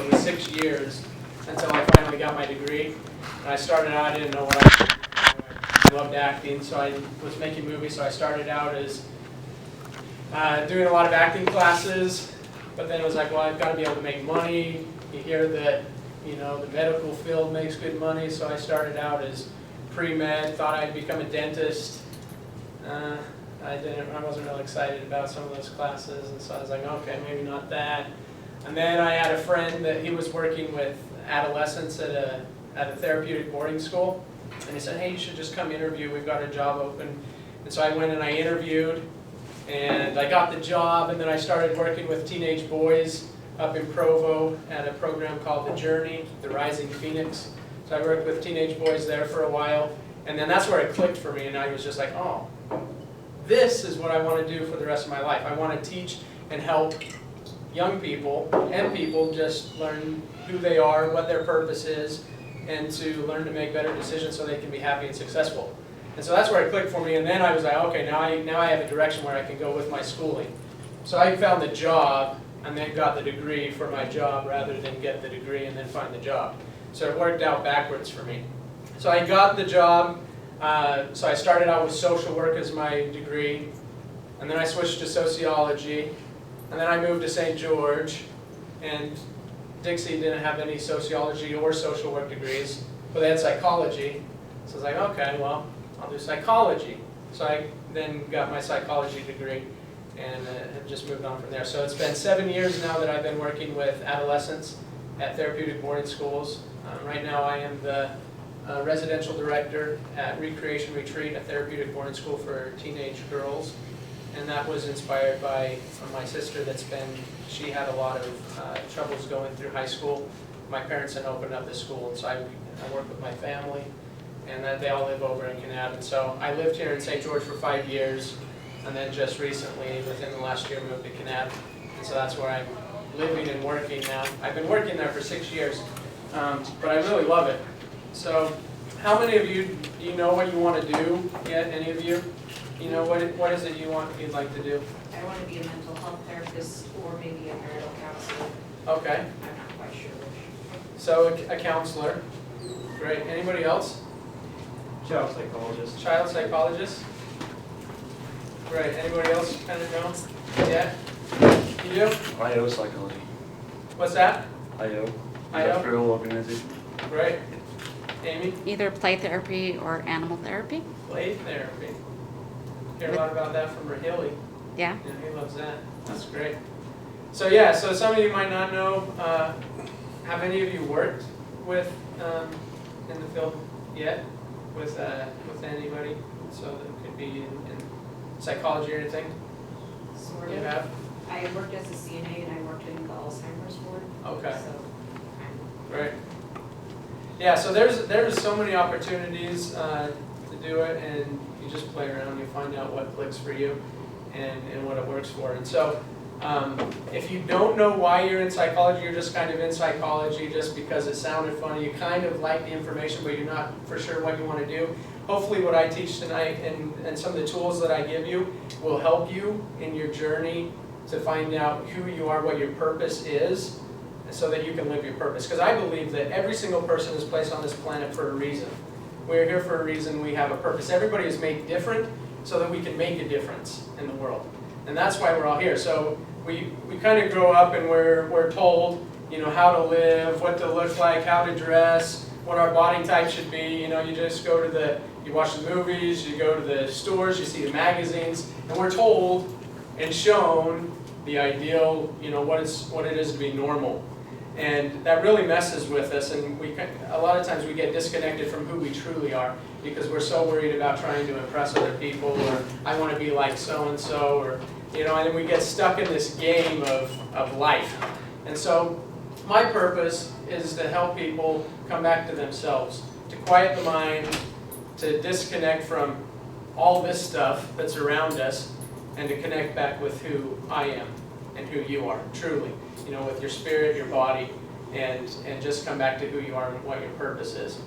it was 6 years until I finally got my degree. And I started out, I didn't know what I loved acting, so I was making movies, so I started out as doing a lot of acting classes, but then it was like, well, I've got to be able to make money. You hear that, you know, the medical field makes good money, so I started out as pre-med, thought I'd become a dentist. I wasn't really excited about some of those classes, and so I was like, okay, maybe not that. And then I had a friend that he was working with adolescents at a therapeutic boarding school, and he said, hey, you should just come interview, we've got a job open. And so I went and I interviewed, and I got the job, and then I started working with teenage boys up in Provo at a program called The Journey, The Rising Phoenix. So I worked with teenage boys there for a while, and then that's where it clicked for me, and I was just like, oh, this is what I want to do for the rest of my life. I want to teach and help young people and people just learn who they are, what their purpose is, and to learn to make better decisions so they can be happy and successful. And so that's where it clicked for me, and then I was like, okay, now I have a direction where I can go with my schooling. So I found the job and then got the degree for my job rather than get the degree and then find the job. So it worked out backwards for me. So I got the job, so I started out with social work as my degree, and then I switched to sociology, and then I moved to St. George, and Dixie didn't have any sociology or social work degrees, but they had psychology. So I was like, okay, well, I'll do psychology. So I then got my psychology degree and have just moved on from there. So it's been 7 years now that I've been working with adolescents at therapeutic boarding schools. Right now I am the residential director at Recreation Retreat, a therapeutic boarding school for teenage girls. And that was inspired by my sister she had a lot of troubles going through high school. My parents had opened up this school, and so I work with my family, and they all live over in Kanab. And so I lived here in St. George for 5 years, and then just recently, within the last year, moved to Kanab. And so that's where I'm living and working now. I've been working there for 6 years, but I really love it. So how many of you, do you know what you want to do yet? Any of you? You know, what is it you'd like to do? I want to be a mental health therapist or maybe a marital counselor. Okay. I'm not quite sure which. So a counselor. Great. Anybody else? Child psychologist. Child psychologist. Great. Anybody else kind of know? Yeah? You do? IO psychology. What's that? IO. IO? Industrial organization. Great. Amy? Either play therapy or animal therapy. Play therapy. Hear a lot about that from Rahili. Yeah. Yeah, he loves that. That's great. So yeah, so some of you might not know, have any of you worked with, in the field yet? With anybody? So that could be in psychology or anything? Sort You of. have? I worked as a CNA and I worked in the Alzheimer's ward. Okay. So Great. Yeah, so there's so many opportunities to do it, and you just play around, you find out what clicks for you and what it works for. And so if you don't know why you're in psychology, you're just kind of in psychology just because it sounded funny, you kind of like the information, but you're not for sure what you want to do. Hopefully what I teach tonight and some of the tools that I give you will help you in your journey to find out who you are, what your purpose is, so that you can live your purpose. Because I believe that every single person is placed on this planet for a reason. We're here for a reason, we have a purpose. Everybody is made different so that we can make a difference in the world. And that's why we're all here. So we kind of grow up and we're told, you know, how to live, what to look like, how to dress, what our body type should be. You know, you just go to you watch the movies, you go to the stores, you see the magazines, and we're told and shown the ideal, you know, what it is to be normal. And that really messes with us, and a lot of times we get disconnected from who we truly are because we're so worried about trying to impress other people, or I want to be like so-and-so, or, you know, and then we get stuck in this game of life. And so my purpose is to help people come back to themselves, to quiet the mind, to disconnect from all this stuff that's around us, and to connect back with who I am and who you are, truly. You know, with your spirit, your body, and just come back to who you are and what your purpose is.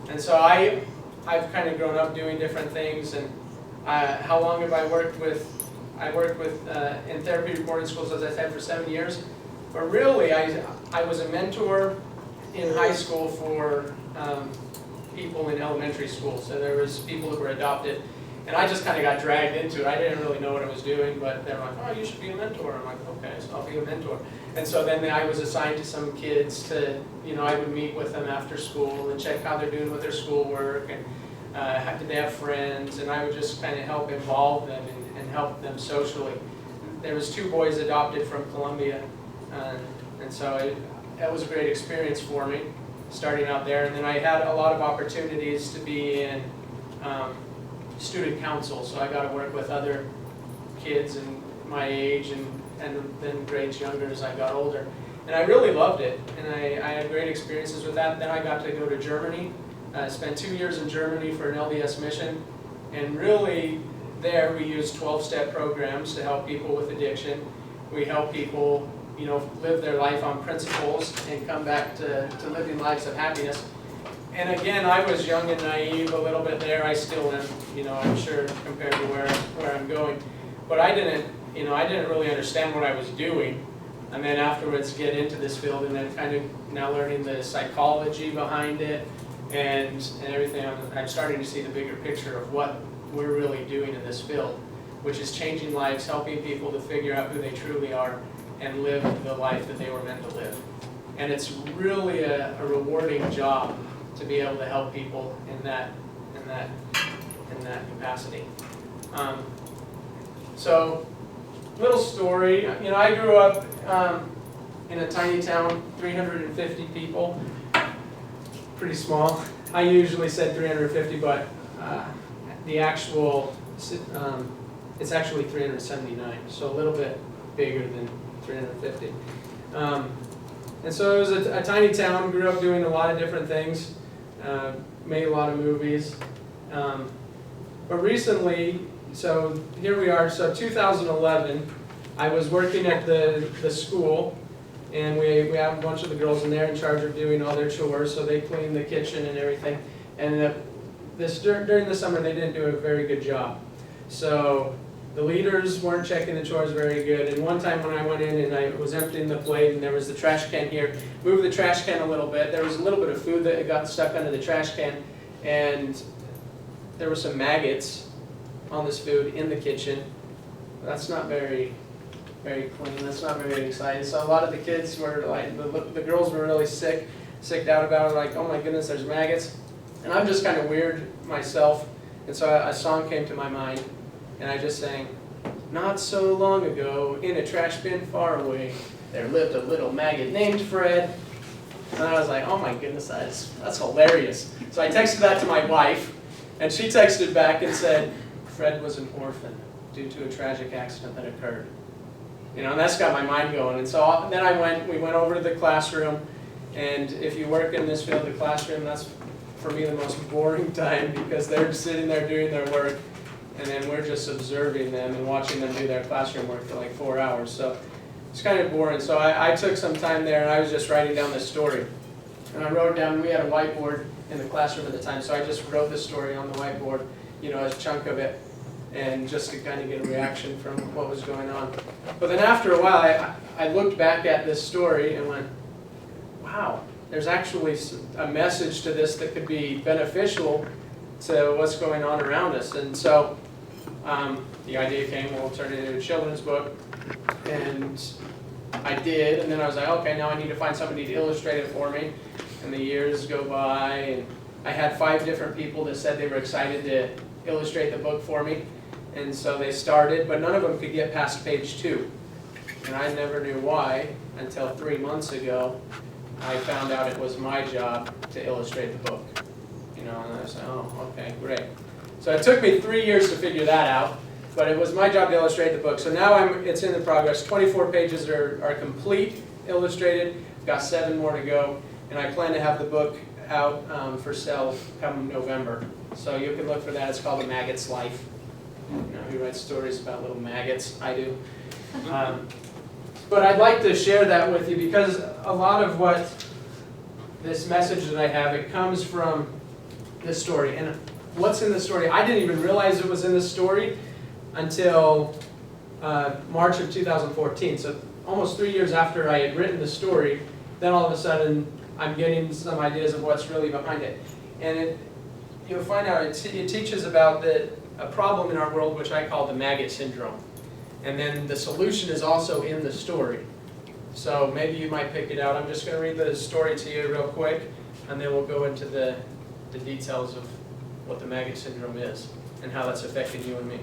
And so I've kind of grown up doing different things. And how long have I worked with? I worked with in therapeutic boarding schools, as I said, for 7 years. But really, I I was a mentor in high school for people in elementary school. So there was people that were adopted, and I just kind of got dragged into it. I didn't really know what I was doing, but they're like, oh, you should be a mentor. I'm like, okay, so I'll be a mentor. And so then I was assigned to some kids to, I would meet with them after school and check how they're doing with their schoolwork, and did they have friends, and I would just kind of help involve them and help them socially. There was 2 boys adopted from Colombia, and so that was a great experience for me, starting out there. And then I had a lot of opportunities to be in student council, so I got to work with other kids in my age and then grades younger as I got older. And I really loved it, and I had great experiences with that. Then I got to go to Germany, spent 2 years in Germany for an LDS mission, and really there we used 12-step programs to help people with addiction. We help people live their life on principles and come back to living lives of happiness. And again, I was young and naive a little bit there. I still am, I'm sure, compared to where I'm going. But I didn't really understand what I was doing. And then afterwards get into this field, and then kind of now learning the psychology behind it and everything, I'm starting to see the bigger picture of what we're really doing in this field, which is changing lives, helping people to figure out who they truly are and live the life that they were meant to live. And it's really a rewarding job to be able to help people in that capacity. So, little story. I grew up in a tiny town, 350 people, pretty small. I usually said 350, but the actual it's actually 379, so a little bit bigger than 350. And so it was a tiny town, grew up doing a lot of different things, made a lot of movies. But recently, so here we are, so 2011, I was working at the school, and we have a bunch of the girls in there in charge of doing all their chores, so they clean the kitchen and everything. And during the summer, they didn't do a very good job. So the leaders weren't checking the chores very good. And one time when I went in and I was emptying the plate, and there was the trash can here, moved the trash can a little bit. There was a little bit of food that had got stuck under the trash can, and there were some maggots on this food in the kitchen. That's not very clean. That's not very exciting. So a lot of the kids were like, the girls were really sicked out about it, like, oh my goodness, there's maggots. And I'm just kind of weird myself. And so a song came to my mind, and I just sang, not so long ago, in a trash bin far away, there lived a little maggot named Fred. And I was like, oh my goodness, that's hilarious. So I texted that to my wife, and she texted back and said, Fred was an orphan due to a tragic accident that occurred. And that's got my mind going. And so then we went over to the classroom, and if you work in this field, the classroom, that's for me the most boring time, because they're sitting there doing their work, and then we're just observing them and watching them do their classroom work for like 4 hours. So it's kind of boring. So I took some time there, and I was just writing down this story. And I wrote down, we had a whiteboard in the classroom at the time, so I just wrote the story on the whiteboard, a chunk of it, and just to kind of get a reaction from what was going on. But then after a while, I looked back at this story and went, wow, there's actually a message to this that could be beneficial to what's going on around us. And so the idea came, we'll turn it into a children's book. And I did, and then I was like, okay, now I need to find somebody to illustrate it for me. And the years go by, and I had 5 different people that said they were excited to illustrate the book for me. And so they started, but none of them could get past page 2. And I never knew why until 3 months ago. I found out it was my job to illustrate the book. And I was like, oh, okay, great. So it took me 3 years to figure that out, but it was my job to illustrate the book. So now it's in the progress. 24 pages are complete, illustrated. I've got 7 more to go, and I plan to have the book out for sale come November. So you can look for that. It's called A Maggot's Life. Who writes stories about little maggots? I do. But I'd like to share that with you, because a lot of what this message that I have, it comes from this story. And what's in the story, I didn't even realize it was in the story until March of 2014. So almost 3 years after I had written the story, then all of a sudden, I'm getting some ideas of what's really behind it. And you'll find out it teaches about a problem in our world which I call the maggot syndrome. And then the solution is also in the story. So maybe you might pick it out. I'm just going to read the story to you real quick, and then we'll go into the details of what the maggot syndrome is and how that's affecting you and me.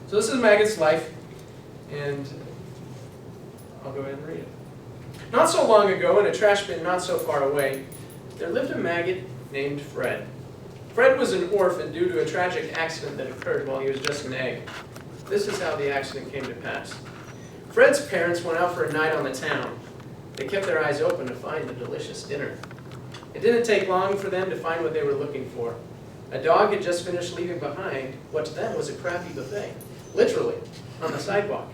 So this is Maggot's life, and I'll go ahead and read it. Not so long ago, in a trash bin not so far away, there lived a maggot named Fred. Fred was an orphan due to a tragic accident that occurred while he was just an egg. This is how the accident came to pass. Fred's parents went out for a night on the town. They kept their eyes open to find a delicious dinner. It didn't take long for them to find what they were looking for. A dog had just finished leaving behind what to them was a crappy buffet, literally, on the sidewalk.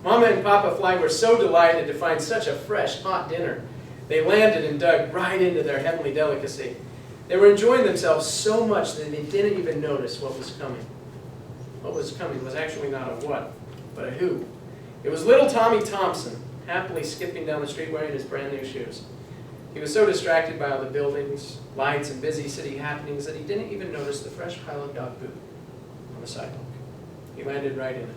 Mama and Papa Fly were so delighted to find such a fresh, hot dinner. They landed and dug right into their heavenly delicacy. They were enjoying themselves so much that they didn't even notice what was coming. What was coming was actually not a what, but a who. It was little Tommy Thompson, happily skipping down the street wearing his brand new shoes. He was so distracted by all the buildings, lights, and busy city happenings that he didn't even notice the fresh pile of dog poop on the sidewalk. He landed right in it.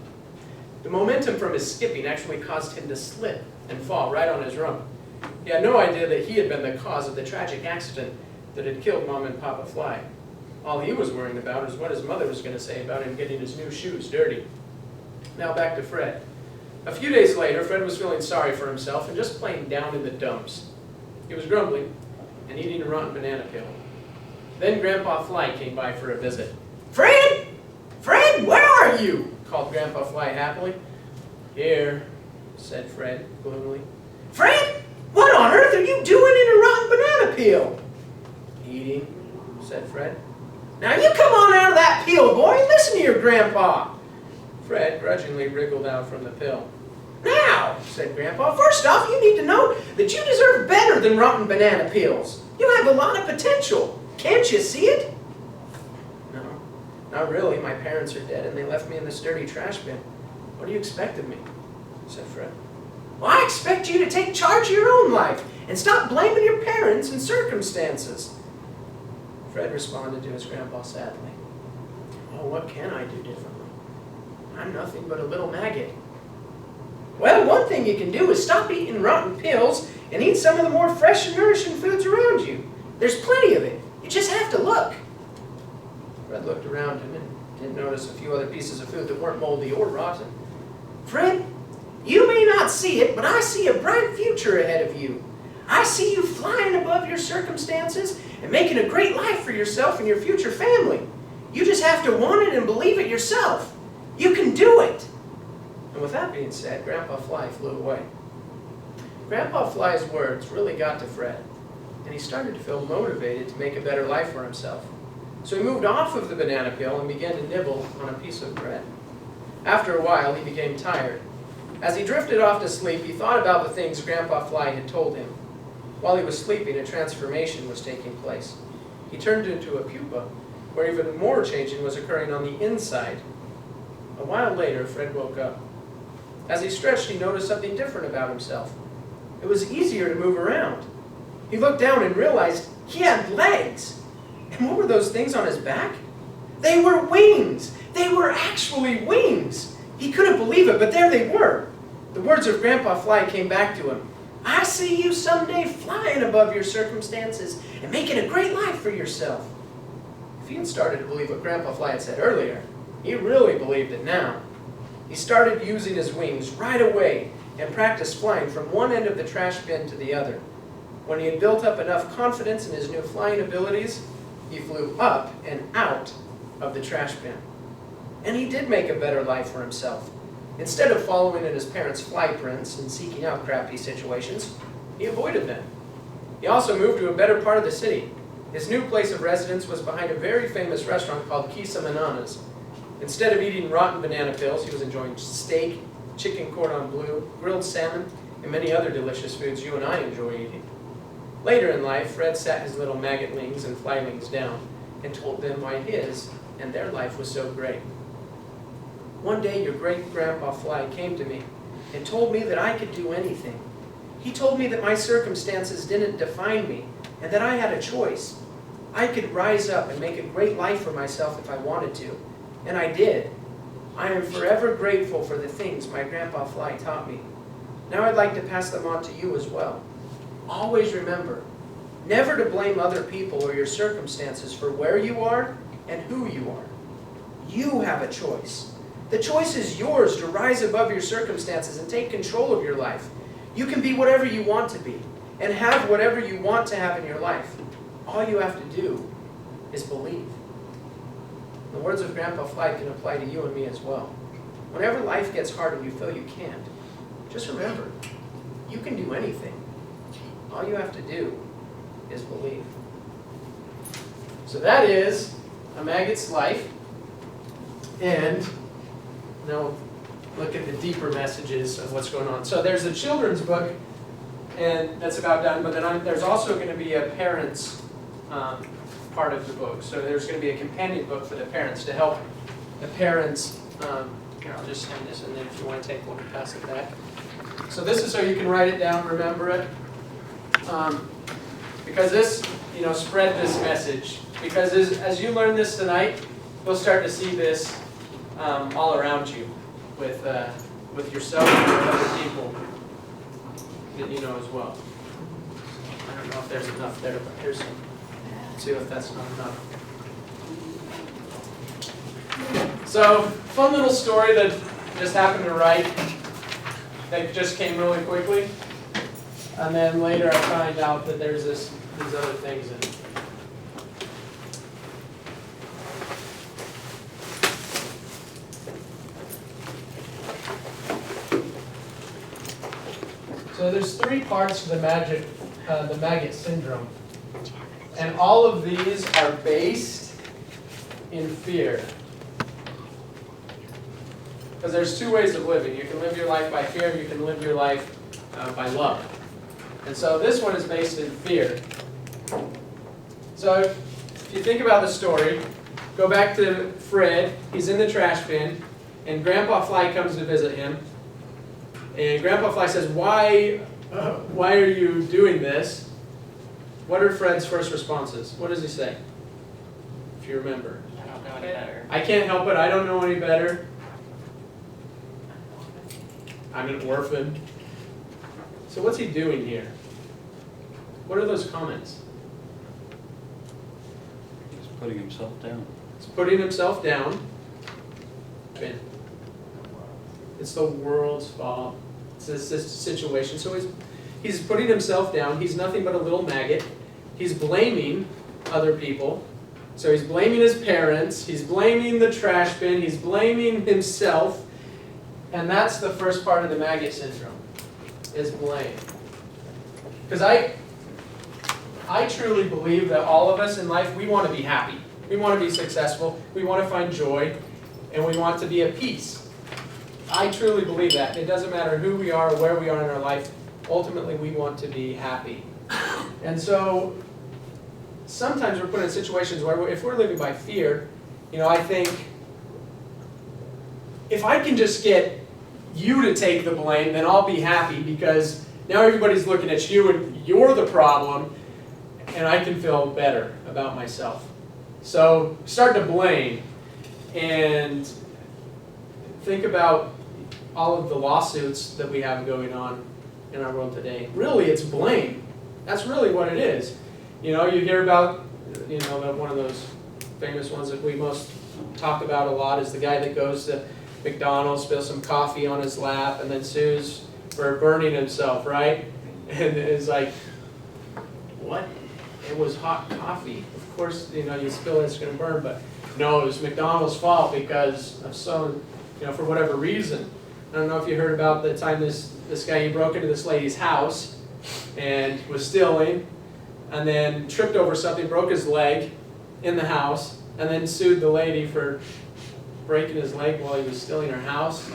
The momentum from his skipping actually caused him to slip and fall right on his rump. He had no idea that he had been the cause of the tragic accident that had killed Mom and Papa Fly. All he was worrying about was what his mother was going to say about him getting his new shoes dirty. Now back to Fred. A few days later, Fred was feeling sorry for himself and just plain down in the dumps. He was grumbling and eating a rotten banana peel. Then Grandpa Fly came by for a visit. "Fred! Fred, where are you?" called Grandpa Fly happily. "Here," said Fred gloomily. "Fred, what on earth are you doing in a rotten banana peel?" "Eating," said Fred. "Now you come on out of that peel, boy, and listen to your grandpa." Fred grudgingly wriggled out from the peel. "Now," said Grandpa, "first off, you need to know that you deserve better than rotten banana peels. You have a lot of potential. Can't you see it?" "No, not really. My parents are dead, and they left me in this dirty trash bin. What do you expect of me?" said Fred. "Well, I expect you to take charge of your own life and stop blaming your parents and circumstances." Fred responded to his grandpa sadly. "Oh, what can I do differently? I'm nothing but a little maggot." "Well, one thing you can do is stop eating rotten pills and eat some of the more fresh and nourishing foods around you. There's plenty of it. You just have to look." Fred looked around him and did notice a few other pieces of food that weren't moldy or rotten. "Fred, you may not see it, but I see a bright future ahead of you. I see you flying above your circumstances and making a great life for yourself and your future family. You just have to want it and believe it yourself. You can do it." And with that being said, Grandpa Fly flew away. Grandpa Fly's words really got to Fred, and he started to feel motivated to make a better life for himself. So he moved off of the banana peel and began to nibble on a piece of bread. After a while, he became tired. As he drifted off to sleep, he thought about the things Grandpa Fly had told him. While he was sleeping, a transformation was taking place. He turned into a pupa, where even more changing was occurring on the inside. A while later, Fred woke up. As he stretched, he noticed something different about himself. It was easier to move around. He looked down and realized he had legs. And what were those things on his back? They were wings. They were actually wings. He couldn't believe it, but there they were. The words of Grandpa Fly came back to him. "I see you someday flying above your circumstances and making a great life for yourself." If he had started to believe what Grandpa Fly had said earlier, he really believed it now. He started using his wings right away and practiced flying from one end of the trash bin to the other. When he had built up enough confidence in his new flying abilities, he flew up and out of the trash bin. And he did make a better life for himself. Instead of following in his parents' fly prints and seeking out crappy situations, he avoided them. He also moved to a better part of the city. His new place of residence was behind a very famous restaurant called Kisa Manana's. Instead of eating rotten banana peels, he was enjoying steak, chicken cordon bleu, grilled salmon, and many other delicious foods you and I enjoy eating. Later in life, Fred sat his little maggotlings and flylings down and told them why his and their life was so great. "One day your great-grandpa Fly came to me and told me that I could do anything. He told me that my circumstances didn't define me and that I had a choice. I could rise up and make a great life for myself if I wanted to, and I did. I am forever grateful for the things my Grandpa Fly taught me. Now I'd like to pass them on to you as well. Always remember, never to blame other people or your circumstances for where you are and who you are. You have a choice. The choice is yours to rise above your circumstances and take control of your life. You can be whatever you want to be and have whatever you want to have in your life. All you have to do is believe. The words of Grandpa Fly can apply to you and me as well. Whenever life gets hard and you feel you can't, just remember, you can do anything. All you have to do is believe. So that is a maggot's life. And now look at the deeper messages of what's going on. So there's a children's book, and that's about done, but then there's also going to be a parent's part of the book. So there's going to be a companion book for the parents to help the parents. Here, I'll just send this, and then if you want to take one and pass it back. So this is so you can write it down, remember it. Because this, spread this message. Because as you learn this tonight, you'll start to see this all around you with yourself and with other people that you know as well. I don't know if there's enough there, but here's some too if that's not enough. So, fun little story that just happened to write that just came really quickly. And then later I find out that there's these other things in it. So there's 3 parts to the maggot syndrome. And all of these are based in fear. Because there's 2 ways of living. You can live your life by fear, and you can live your life by love. And so this one is based in fear. So if you think about the story, go back to Fred. He's in the trash bin, and Grandpa Fly comes to visit him. And Grandpa Fly says, why are you doing this? What are Fred's first responses? What does he say? If you remember. I don't know any better. I can't help it. I don't know any better. I'm an orphan. So what's he doing here? What are those comments? He's putting himself down. He's putting himself down. It's the world's fault. It's this situation. So he's putting himself down. He's nothing but a little maggot. He's blaming other people. So he's blaming his parents. He's blaming the trash bin. He's blaming himself. And that's the first part of the maggot syndrome, is blame. Because I truly believe that all of us in life, we want to be happy. We want to be successful. We want to find joy. And we want to be at peace. I truly believe that. It doesn't matter who we are or where we are in our life. Ultimately, we want to be happy. And so sometimes we're put in situations where if we're living by fear, I think, if I can just get you to take the blame, then I'll be happy because now everybody's looking at you and you're the problem, and I can feel better about myself. So start to blame and think about all of the lawsuits that we have going on in our world today. Really, it's blame. That's really what it is. You hear about, one of those famous ones that we most talk about a lot is the guy that goes to McDonald's, spills some coffee on his lap, and then sues for burning himself, right? And it's like, what? It was hot coffee. Of course, you spill it, it's going to burn, but no, it was McDonald's fault because of for whatever reason. I don't know if you heard about the time this guy, he broke into this lady's house and was stealing, and then tripped over something, broke his leg in the house, and then sued the lady for breaking his leg while he was stealing her house.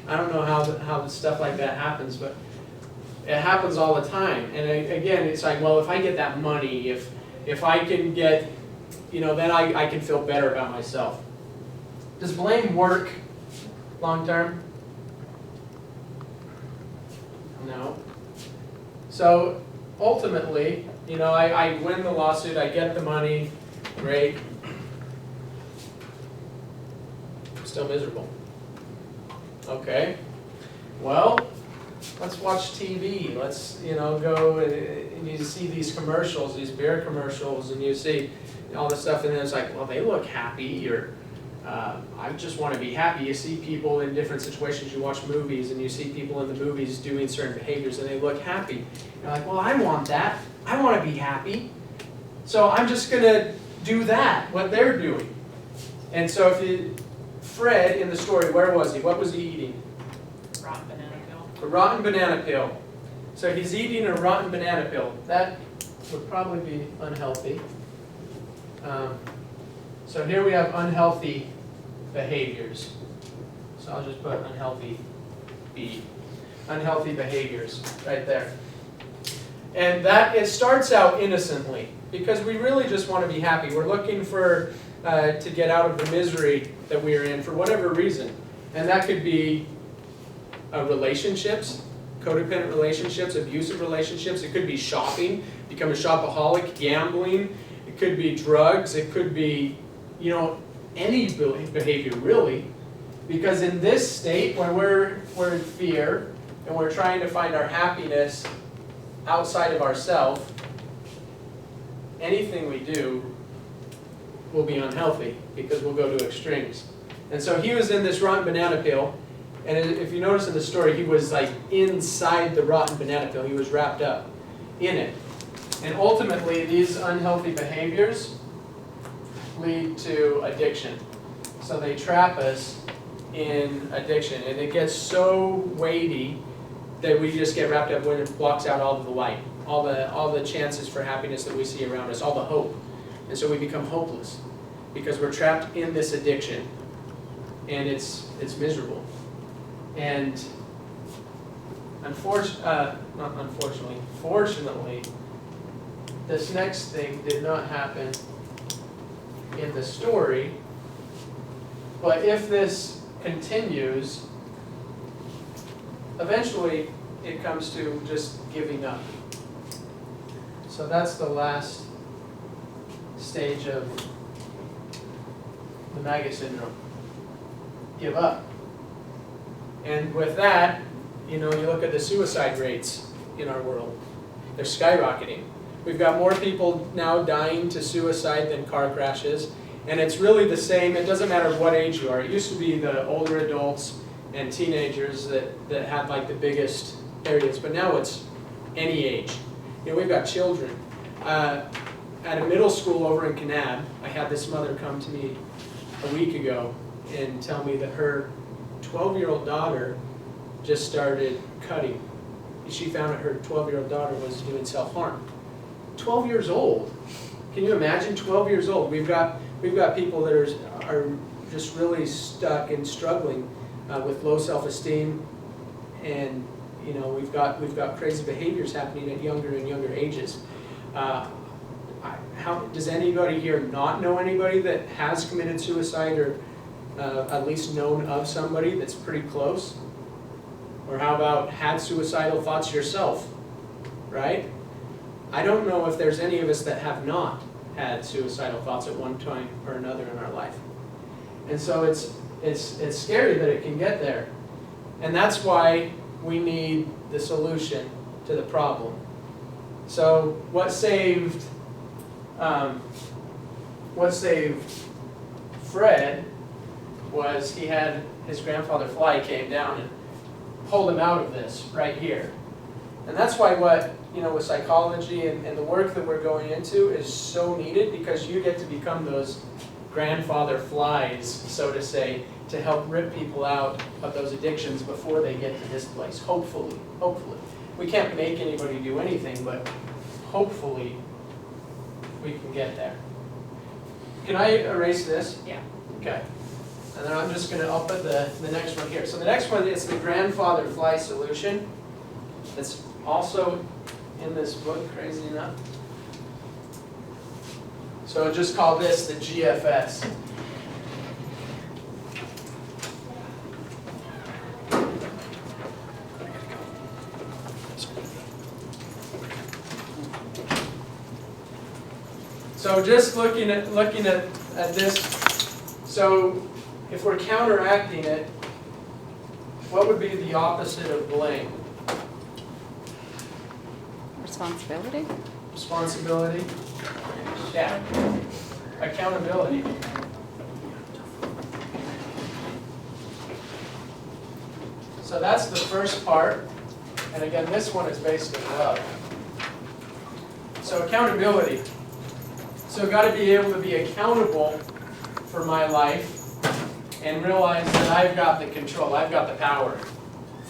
I don't know how stuff like that happens, but it happens all the time. And again, it's like, well, if I get that money, if I can get, then I can feel better about myself. Does blame work long term? No. So ultimately, you know, I win the lawsuit, I get the money, great. I'm still miserable. Okay, well, let's watch TV. Let's, you know, go and you see these commercials, these beer commercials, and you see all this stuff, and then it's like, well, they look happy, or I just want to be happy. You see people in different situations. You watch movies, and you see people in the movies doing certain behaviors, and they look happy. You're like, well, I want that. I want to be happy. So I'm just going to do that, what they're doing. And so if you, Fred in the story, where was he? What was he eating? Rotten banana peel. A rotten banana peel. So he's eating a rotten banana peel. That would probably be unhealthy. So here we have unhealthy behaviors. So I'll just put unhealthy B. Unhealthy behaviors right there. And that, it starts out innocently, because we really just want to be happy. We're looking for, to get out of the misery that we are in for whatever reason. And that could be relationships, codependent relationships, abusive relationships. It could be shopping, become a shopaholic, gambling. It could be drugs. It could be, you know, any behavior really. Because in this state, when we're in fear and we're trying to find our happiness outside of ourselves, anything we do will be unhealthy, because we'll go to extremes. And so he was in this rotten banana peel, and if you notice in the story, he was like inside the rotten banana peel. He was wrapped up in it. And ultimately, these unhealthy behaviors lead to addiction. So they trap us in addiction, and it gets so weighty that we just get wrapped up when it blocks out all of the light, all the chances for happiness that we see around us, all the hope. And so we become hopeless because we're trapped in this addiction, and it's miserable. And fortunately, this next thing did not happen in the story. But if this continues, eventually it comes to just giving up. So that's the last stage of the maggot syndrome. Give up. And with that, you know, you look at the suicide rates in our world. They're skyrocketing. We've got more people now dying to suicide than car crashes. And it's really the same. It doesn't matter what age you are. It used to be the older adults and teenagers that had like the biggest areas. But now it's any age. You know, we've got children. At a middle school over in Kanab, I had this mother come to me a week ago and tell me that her 12-year-old daughter just started cutting. She found that her 12-year-old daughter was doing self-harm. 12 years old. Can you imagine? 12 years old. We've got people that are just really stuck and struggling with low self-esteem, and you know, we've got crazy behaviors happening at younger and younger ages. Does anybody here not know anybody that has committed suicide, or at least known of somebody that's pretty close? Or how about had suicidal thoughts yourself, right? I don't know if there's any of us that have not had suicidal thoughts at one time or another in our life. And so it's scary that it can get there. And that's why we need the solution to the problem. So what saved Fred was he had his grandfather Fly came down and pulled him out of this right here. And that's why with psychology and the work that we're going into is so needed, because you get to become those grandfather flies, so to say, to help rip people out of those addictions before they get to this place, hopefully. We can't make anybody do anything, but hopefully we can get there. Can I erase this? Yeah. Okay. And then I'll put the next one here. So the next one is the grandfather fly solution. It's also in this book, crazy enough. So I'll just call this the GFS. So just looking at this, so if we're counteracting it, what would be the opposite of blame? Responsibility? Responsibility? Yeah. Accountability. So that's the first part. And again, this one is based in love. So accountability. So I've got to be able to be accountable for my life and realize that I've got the control, I've got the power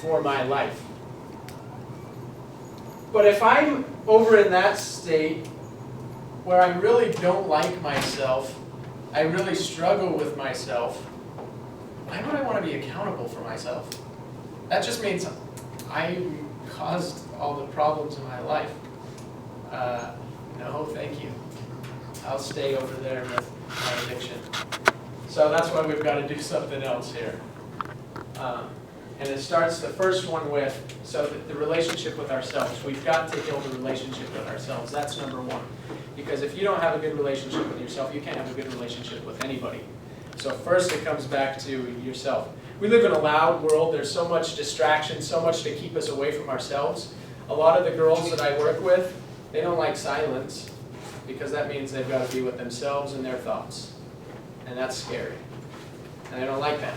for my life. But if I'm over in that state where I really don't like myself, I really struggle with myself, why would I want to be accountable for myself? That just means I caused all the problems in my life. No, thank you. I'll stay over there with my addiction. So that's why we've got to do something else here. And it starts the first one with, so the relationship with ourselves. We've got to heal the relationship with ourselves. That's number one. Because if you don't have a good relationship with yourself, you can't have a good relationship with anybody. So first it comes back to yourself. We live in a loud world. There's so much distraction, so much to keep us away from ourselves. A lot of the girls that I work with, they don't like silence because that means they've got to be with themselves and their thoughts. And that's scary. And they don't like that.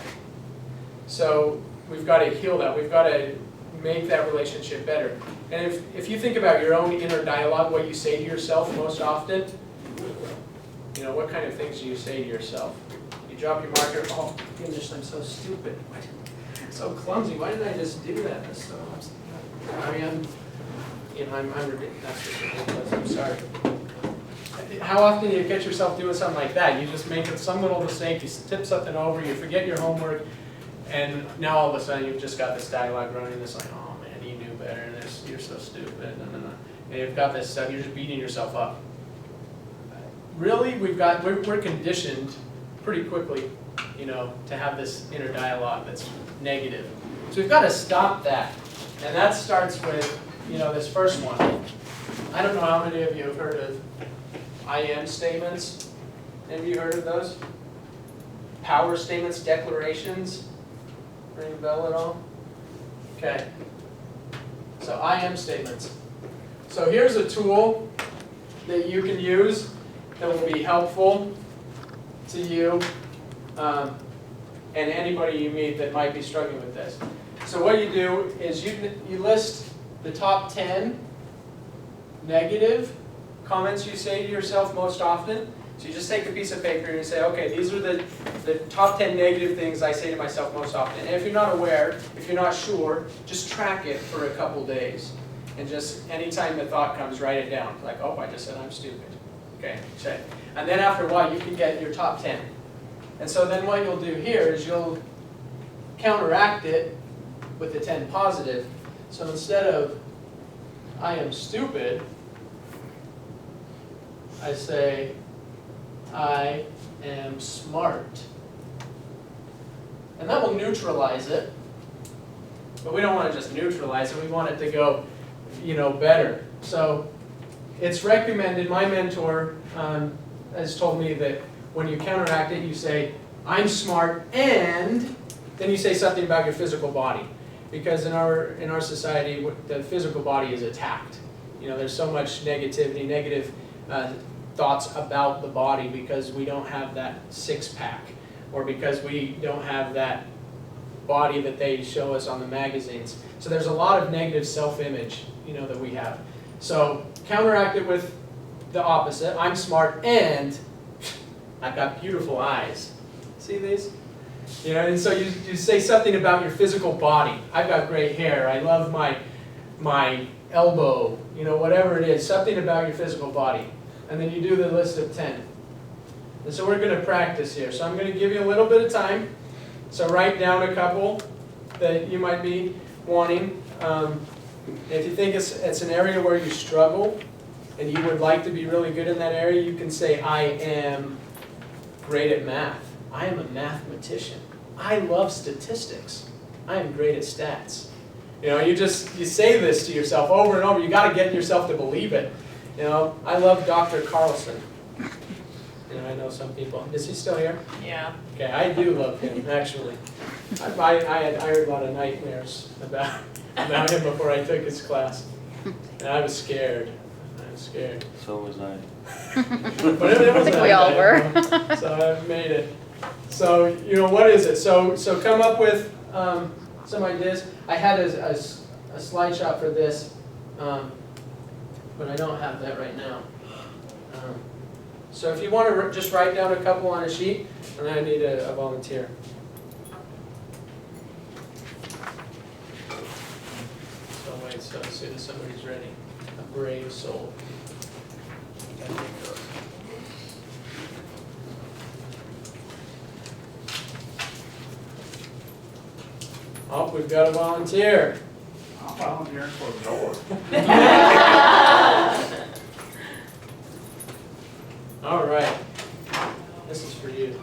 So we've got to heal that. We've got to make that relationship better. And if you think about your own inner dialogue, what you say to yourself most often, you know, what kind of things do you say to yourself? You drop your marker, oh goodness, I'm so stupid. I'm so clumsy. Why didn't I just do that? That's so, I mean, I'm ridiculous. That's ridiculous. I'm sorry. How often do you catch yourself doing something like that? You just make some little mistake, you tip something over, you forget your homework, and now all of a sudden you've just got this dialogue running, this like, oh man, you knew better, and this, you're so stupid, and you've got this stuff, you're just beating yourself up. Really, we're conditioned pretty quickly, you know, to have this inner dialogue that's negative. So we've got to stop that, and that starts with, you know, this first one. I don't know how many of you have heard of I am statements. Have you heard of those? Power statements, declarations. Ring a bell at all? Okay. So I am statements. So here's a tool that you can use that will be helpful to you and anybody you meet that might be struggling with this. So what you do is you list the top 10 negative comments you say to yourself most often. So you just take a piece of paper and you say, okay, these are the top 10 negative things I say to myself most often. And if you're not aware, if you're not sure, just track it for a couple days. And just anytime the thought comes, write it down. Like, oh, I just said I'm stupid. Okay, say. And then after a while, you can get your top 10. And so then what you'll do here is you'll counteract it with the 10 positive. So instead of I am stupid, I say, I am smart. And that will neutralize it. But we don't want to just neutralize it. We want it to go, you know, better. So it's recommended, my mentor has told me that when you counteract it, you say, I'm smart, and then you say something about your physical body. Because in our society, the physical body is attacked. You know, there's so much negativity, negative thoughts about the body because we don't have that six-pack, or because we don't have that body that they show us on the magazines. So there's a lot of negative self-image, you know, that we have. So counteract it with the opposite. I'm smart, and I've got beautiful eyes. See these? You know, and so you say something about your physical body. I've got great hair. I love my elbow. You know, whatever it is, something about your physical body. And then you do the list of 10. And so we're going to practice here. So I'm going to give you a little bit of time. So write down a couple that you might be wanting. If you think it's an area where you struggle and you would like to be really good in that area, you can say, I am great at math. I am a mathematician. I love statistics. I am great at stats. You know, you say this to yourself over and over. You got to get yourself to believe it. You know, I love Dr. Carlson. You know, I know some people. Is he still here? Yeah. Okay, I do love him, actually. I heard a lot of nightmares about him before I took his class. And I was scared. So was I. But it I wasn't think we that all bad, were. you know. So I've made it. So, you know, what is it? So come up with some ideas. I had a slideshot for this, but I don't have that right now. So if you want to just write down a couple on a sheet, and then I need a volunteer. So wait, so as soon as somebody's ready, a brave soul. Oh, we've got a volunteer. I'm volunteering for the door. All right, this is for you.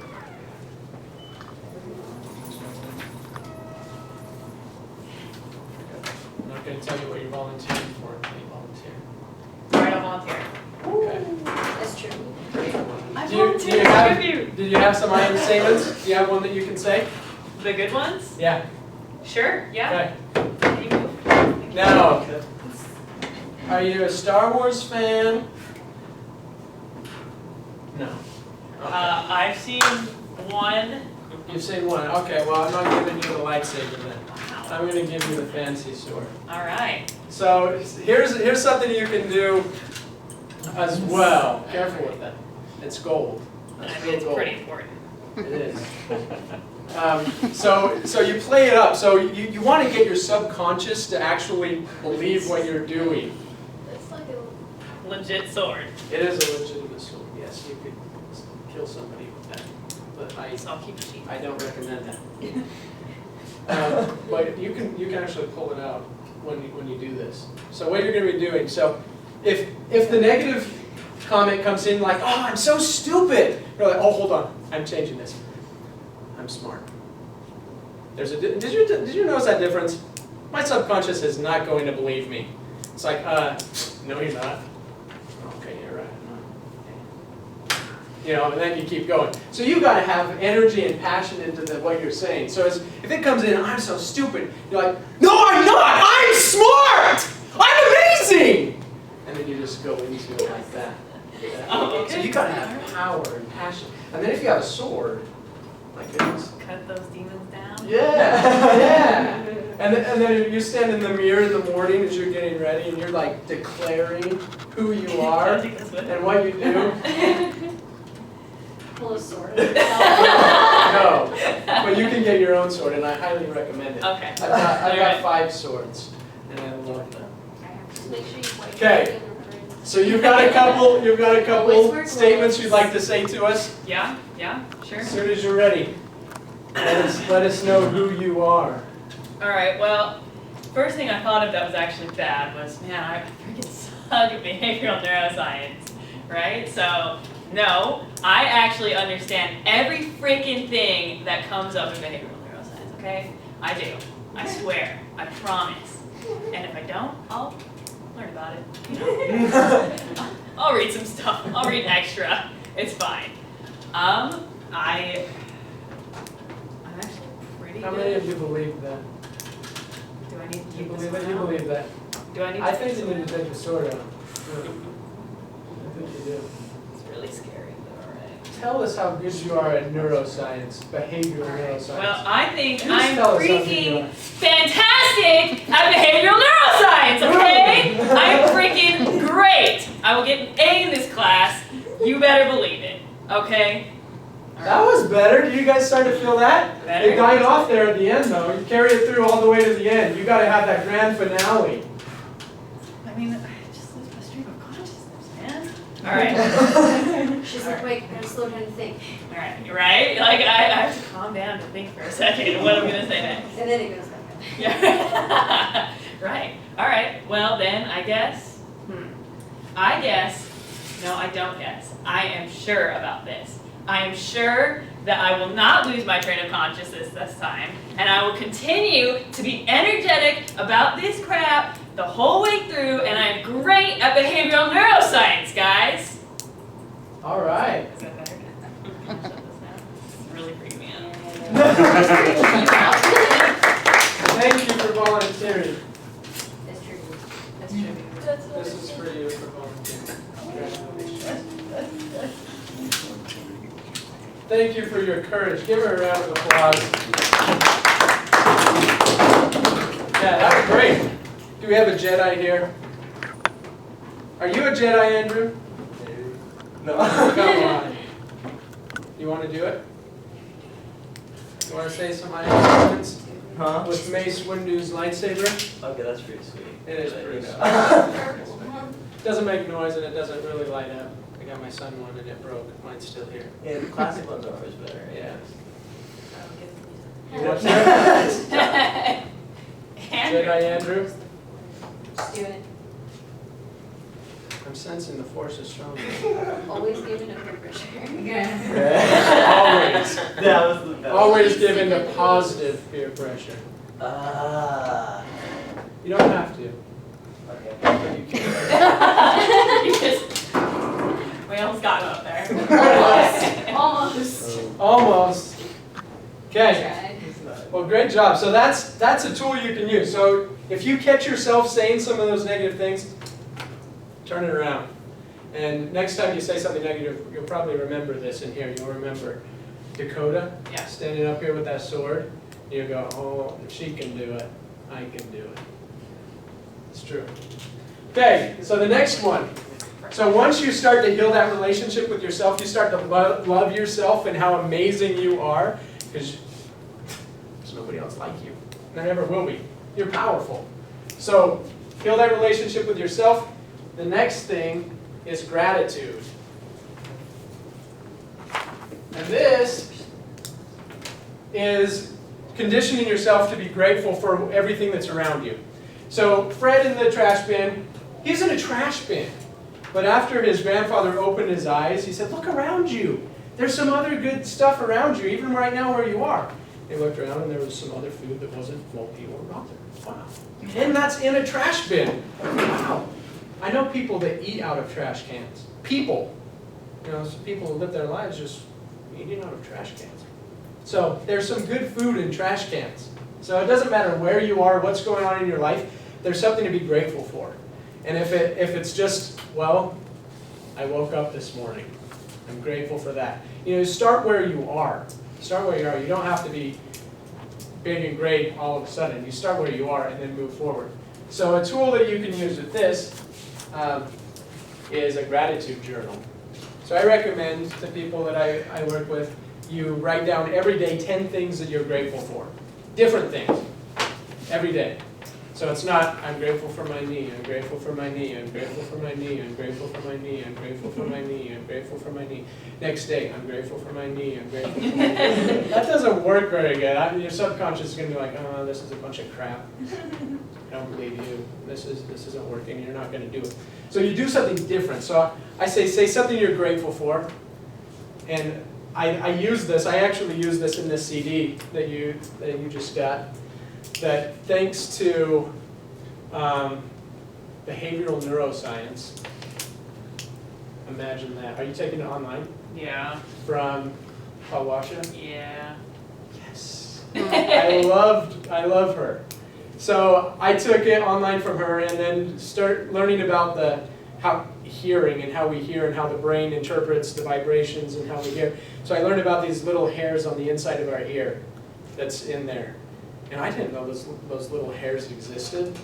I'm not going to tell you what you're volunteering for until you volunteer. All right, I'll volunteer. Okay. That's true. Did you have some item statements? Do you have one that you can say? The good ones? Yeah. Sure, yeah. Okay. You move. Now, are you a Star Wars fan? No. Okay. I've seen one. You've seen one. Okay, well, I'm not giving you the lightsaber then. I'm going to give you the fancy sword. All right. So here's something you can do as well. Careful with that. It's gold. That's I real mean, it's gold. pretty important. It is. So you play it up. So you want to get your subconscious to actually believe what you're doing. It's like a legit sword. It is a legitimate sword. Yes, you could kill somebody with that. But So I'll keep it cheap. I don't recommend that. But you can actually pull it out when you do this. So what you're going to be doing. So if the negative comment comes in like, oh, I'm so stupid, you're like, oh, hold on, I'm changing this. I'm smart. Did you notice that difference? My subconscious is not going to believe me. It's like, no, you're not. Okay, you're right. You know, and then you keep going. So you've got to have energy and passion into what you're saying. So if it comes in, I'm so stupid, you're like, no, I'm not. I'm smart. I'm amazing. And then you just go into it like that. Oh, okay. So you got to have power and passion. And then if you have a sword, like this. Cut those demons down. Yeah, yeah. And then you stand in the mirror in the morning as you're getting ready, and you're like declaring who you are and what you do. Pull a sword. No, but you can get your own sword, and I highly recommend it. Okay. I've got 5 swords, and I love them. Just make sure you wipe Okay. So you've got a couple statements you'd like to say to us. Yeah, sure. As soon as you're ready, let us know who you are. All right, well, first thing I thought of that was actually bad was, man, I freaking suck at behavioral neuroscience, right? So, no, I actually understand every freaking thing that comes up in behavioral neuroscience, okay? I do. I swear. I promise. And if I don't, I'll learn about it. You know? I'll read some stuff. I'll read extra. It's fine. I'm actually pretty How good. many of you believe that? Do I need to You keep believe this that? You one out? believe that? Do I need to I keep think this you one need to out? take your sword out. I think you do. It's really scary, but alright. Tell us how good you are at neuroscience, behavioral neuroscience. Well, I think Just I'm tell us how good you freaking are. fantastic at behavioral neuroscience, okay? I'm freaking great. I will get an A in this class. You better believe it, okay? That was better. Did you guys start to feel that? Better? It died off there at the end, though. You carry it through all the way to the end. You got to have that grand finale. I mean, I just lose my stream of consciousness, man. Alright. She's like, wait, I gotta slow down to think. Alright, you're right? Like, I have to calm down to think for a second of what I'm going to say next. And then it goes back up. Yeah. Right. Alright, well then, I guess, no, I don't guess. I am sure about this. I am sure that I will not lose my train of consciousness this time, and I will continue to be energetic about this crap the whole way through, and I'm great at behavioral neuroscience, guys. All right. Is that better? Shut this down. It's really freaking me out. Thank you for volunteering. That's true. That's true. This is for you for volunteering. Congratulations. Thank you for your courage. Give her a round of applause. Yeah, that was great. Do we have a Jedi here? Are you a Jedi, Andrew? No. Come on. You want to do it? You want to say some words? Huh? With Mace Windu's lightsaber? Okay, that's pretty sweet. It is pretty sweet. It doesn't make noise and it doesn't really light up. I got my son one and it broke. Mine's still here. Yeah, the classic ones are always better. Yeah. Oh, You want that? Andrew. Jedi Andrew? Just do it. I'm sensing the force is strong. Always giving up peer pressure. Always. That was the best. Always given the positive peer pressure. Ah. You don't have to. Okay. You just, we almost got him up there. Almost. Almost. Okay. Tried. Well, great job. So that's a tool you can use. So if you catch yourself saying some of those negative things, turn it around. And next time you say something negative, you'll probably remember this in here. You'll remember Dakota Yeah. standing up here with that sword. You go, oh, if she can do it, I can do it. It's true. Okay, so the next one. So once you start to heal that relationship with yourself, you start to love yourself and how amazing you are, because there's nobody else like you. And there never will be. You're powerful. So heal that relationship with yourself. The next thing is gratitude. And this is conditioning yourself to be grateful for everything that's around you. So Fred in the trash bin, he's in a trash bin. But after his grandfather opened his eyes, he said, look around you. There's some other good stuff around you, even right now where you are. They looked around and there was some other food that wasn't moldy or rotten. Wow. And that's in a trash bin. Wow. I know people that eat out of trash cans. People. You know, some people who live their lives just eating out of trash cans. So there's some good food in trash cans. So it doesn't matter where you are, what's going on in your life, there's something to be grateful for. And if it's just, well, I woke up this morning, I'm grateful for that. You know, start where you are. Start where you are. You don't have to be big and great all of a sudden. You start where you are and then move forward. So a tool that you can use with this is a gratitude journal. So I recommend to people that I work with, you write down every day 10 things that you're grateful for. Different things. Every day. So it's not, I'm grateful for my knee, I'm grateful for my knee, I'm grateful for my knee, I'm grateful for my knee, I'm grateful for my knee, I'm grateful for my knee. Next day, I'm grateful for my knee, I'm grateful for my knee. That doesn't work very good. Your subconscious is going to be like, oh, this is a bunch of crap. I don't believe you. This isn't working. You're not going to do it. So you do something different. So I say something you're grateful for. And I use this. I actually use this in this CD that you just got. That thanks to behavioral neuroscience. Imagine that. Are you taking it online? Yeah. From Pawasha? Yeah. Yes. I love her. So I took it online from her and then start learning about how hearing and how we hear and how the brain interprets the vibrations and how we hear. So I learned about these little hairs on the inside of our ear that's in there. And I didn't know those little hairs existed.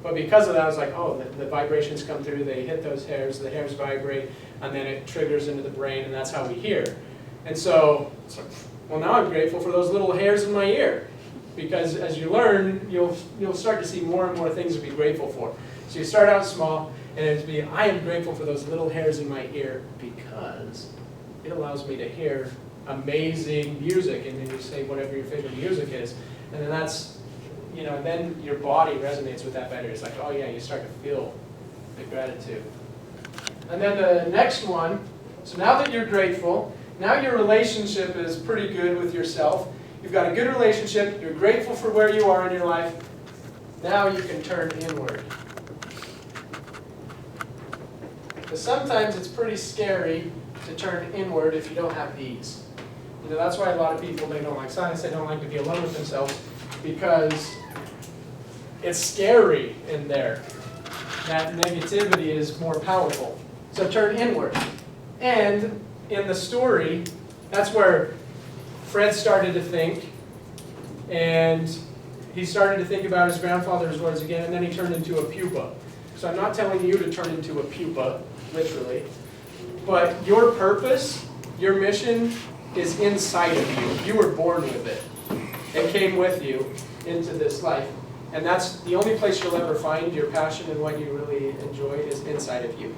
But because of that, I was like, oh, the vibrations come through, they hit those hairs, the hairs vibrate, and then it triggers into the brain, and that's how we hear. And so it's like, well, now I'm grateful for those little hairs in my ear. Because as you learn, you'll start to see more and more things to be grateful for. So you start out small, and it'll be, I am grateful for those little hairs in my ear because it allows me to hear amazing music. And then you say whatever your favorite music is. And then that's, you know, then your body resonates with that better. It's like, oh yeah, you start to feel the gratitude. And then the next one, so now that you're grateful, now your relationship is pretty good with yourself. You've got a good relationship, you're grateful for where you are in your life. Now you can turn inward. But sometimes it's pretty scary to turn inward if you don't have these. You know, that's why a lot of people, they don't like science, they don't like to be alone with themselves, because it's scary in there. That negativity is more powerful. So turn inward. And in the story, that's where Fred started to think, and he started to think about his grandfather's words again, and then he turned into a pupa. So I'm not telling you to turn into a pupa, literally, but your purpose, your mission is inside of you. You were born with it. It came with you into this life. And that's the only place you'll ever find your passion and what you really enjoy is inside of you.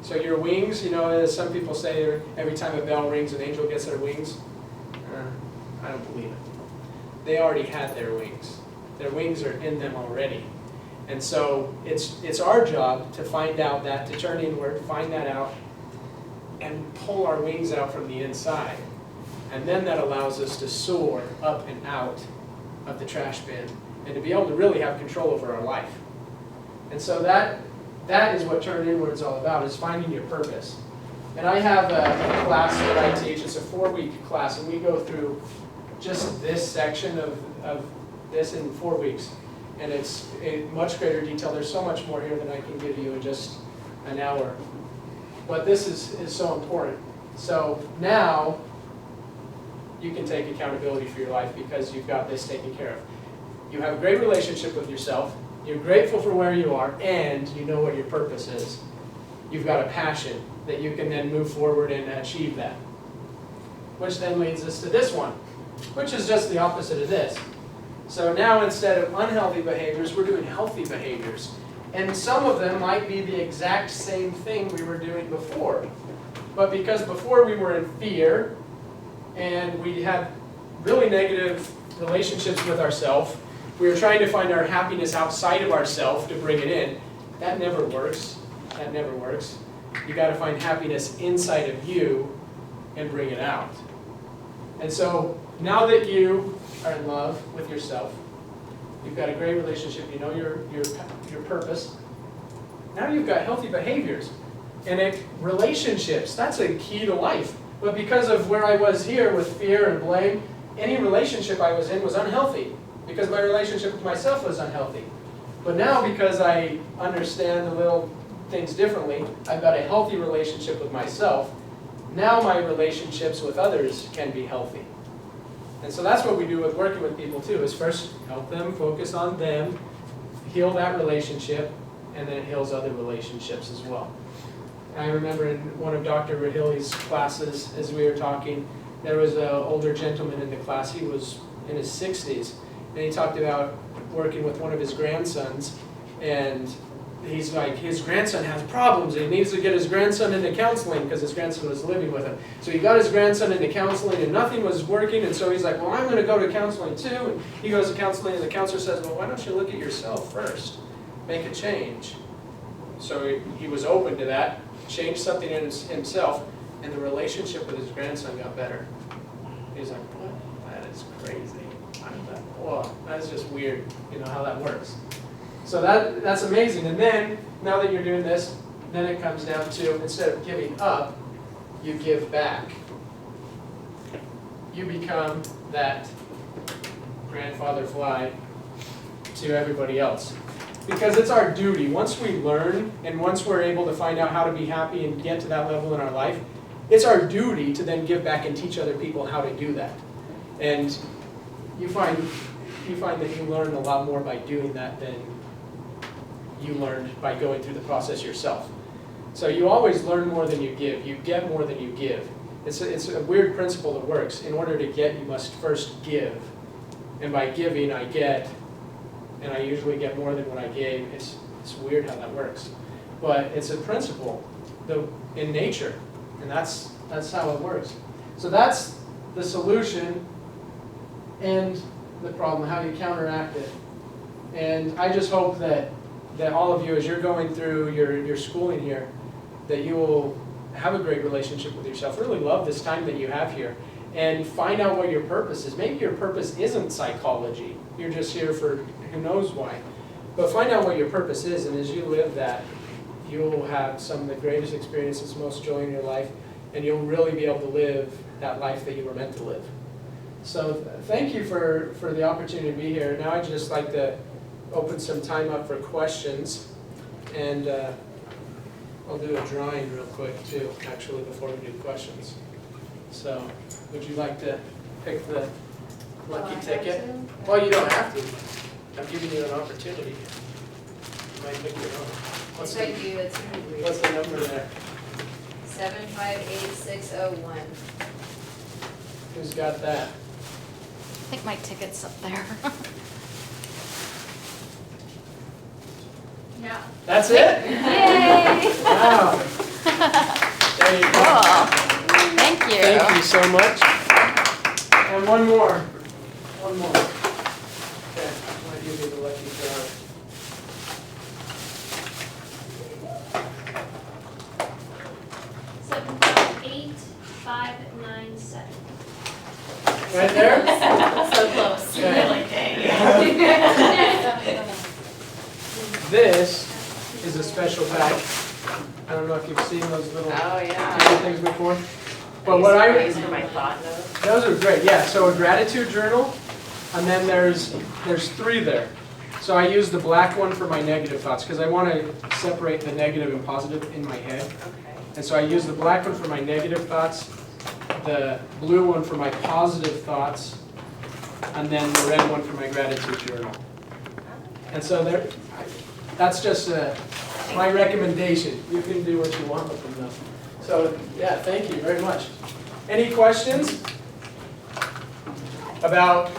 So your wings, you know, as some people say, every time a bell rings, an angel gets their wings. I don't believe it. They already had their wings. Their wings are in them already. And so it's our job to find out that, to turn inward, find that out, and pull our wings out from the inside. And then that allows us to soar up and out of the trash bin and to be able to really have control over our life. And so that is what Turn Inward is all about, is finding your purpose. And I have a class that I teach. It's a 4-week class, and we go through just this section of this in 4 weeks. And it's in much greater detail. There's so much more here than I can give you in just an hour. But this is so important. So now you can take accountability for your life because you've got this taken care of. You have a great relationship with yourself. You're grateful for where you are, and you know what your purpose is. You've got a passion that you can then move forward and achieve that. Which then leads us to this one, which is just the opposite of this. So now instead of unhealthy behaviors, we're doing healthy behaviors. And some of them might be the exact same thing we were doing before. But because before we were in fear, and we had really negative relationships with ourselves, we were trying to find our happiness outside of ourselves to bring it in. That never works. That never works. You got to find happiness inside of you and bring it out. And so now that you are in love with yourself, you've got a great relationship, you know your purpose, now you've got healthy behaviors. And relationships, that's a key to life. But because of where I was here with fear and blame, any relationship I was in was unhealthy because my relationship with myself was unhealthy. But now because I understand the little things differently, I've got a healthy relationship with myself. Now my relationships with others can be healthy. And so that's what we do with working with people too, is first help them, focus on them, heal that relationship, and then it heals other relationships as well. I remember in one of Dr. Rahili's classes, as we were talking, there was an older gentleman in the class. He was in his 60s, and he talked about working with one of his grandsons, and he's like, his grandson has problems. He needs to get his grandson into counseling because his grandson was living with him. So he got his grandson into counseling, and nothing was working, and so he's like, well, I'm going to go to counseling too. And he goes to counseling, and the counselor says, well, why don't you look at yourself first? Make a change. So he was open to that, changed something in himself, and the relationship with his grandson got better. He's like, what? That is crazy. Whoa, that's just weird, you know, how that works. So that's amazing. And then, now that you're doing this, then it comes down to, instead of giving up, you give back. You become that grandfather fly to everybody else. Because it's our duty. Once we learn, and once we're able to find out how to be happy and get to that level in our life, it's our duty to then give back and teach other people how to do that. And you find that you learn a lot more by doing that than you learned by going through the process yourself. So you always learn more than you give. You get more than you give. It's a weird principle that works. In order to get, you must first give. And by giving, I get, and I usually get more than what I gave. It's weird how that works. But it's a principle in nature, and that's how it works. So that's the solution and the problem, how you counteract it. And I just hope that all of you, as you're going through your schooling here, that you will have a great relationship with yourself. Really love this time that you have here. And find out what your purpose is. Maybe your purpose isn't psychology. You're just here for who knows why. But find out what your purpose is, and as you live that, you'll have some of the greatest experiences, most joy in your life, and you'll really be able to live that life that you were meant to live. So thank you for the opportunity to be here. Now I'd just like to open some time up for questions, and I'll do a drawing real quick too, actually, before we do questions. So would you like to pick the lucky ticket? Well, you don't have to. I'm giving you an opportunity. You might pick your own. If I do, it's gonna be weird. What's the number there? 758601. Who's got that? I think my ticket's up there. Yeah. That's it? Yay! Wow. There you go. Cool. Thank you. Thank you so much. And one more. One more. Okay, I'm going to give you the lucky draw. Seven, 8, 5, 9, 7. Right there? So close. Okay. Really, dang. This is a special pack. I don't know if you've seen those little Oh, yeah. tiny things before. But what I, These are my thought notes. those are great, yeah. So a gratitude journal, and then there's 3 there. So I use the black one for my negative thoughts, because I want to separate the negative and positive in my head. Okay. And so I use the black one for my negative thoughts, the blue one for my positive thoughts, and then the red one for my gratitude journal. And so that's just my recommendation. You can do what you want with them though. So yeah, thank you very much. Any questions about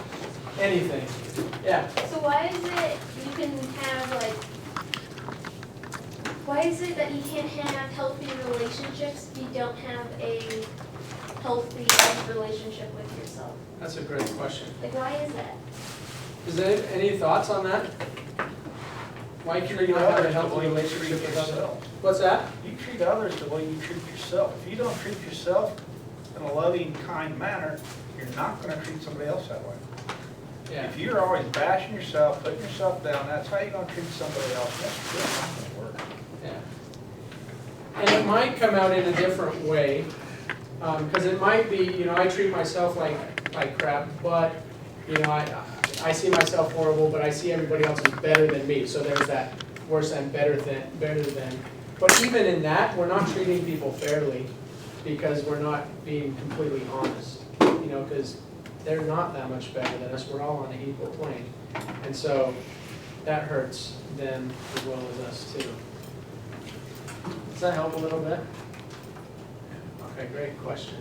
anything? Yeah. So why is it you can have like, why is it that you can't have healthy relationships if you don't have a healthy relationship with yourself? That's a great question. Like why is that? Is there any thoughts on that? Why can you not have a healthy relationship with others? What's that? You treat others the way you treat yourself. If you don't treat yourself in a loving, kind manner, you're not going to treat somebody else that way. Yeah. If you're always bashing yourself, putting yourself down, that's how you're going to treat somebody else. That's just not going to work. Yeah. And it might come out in a different way, because it might be, I treat myself like crap, but, I see myself horrible, but I see everybody else as better than me. So there's that worse and better than. But even in that, we're not treating people fairly because we're not being completely honest, because they're not that much better than us. We're all on an equal plane. And so that hurts them as well as us too. Does that help a little bit? Okay, great question.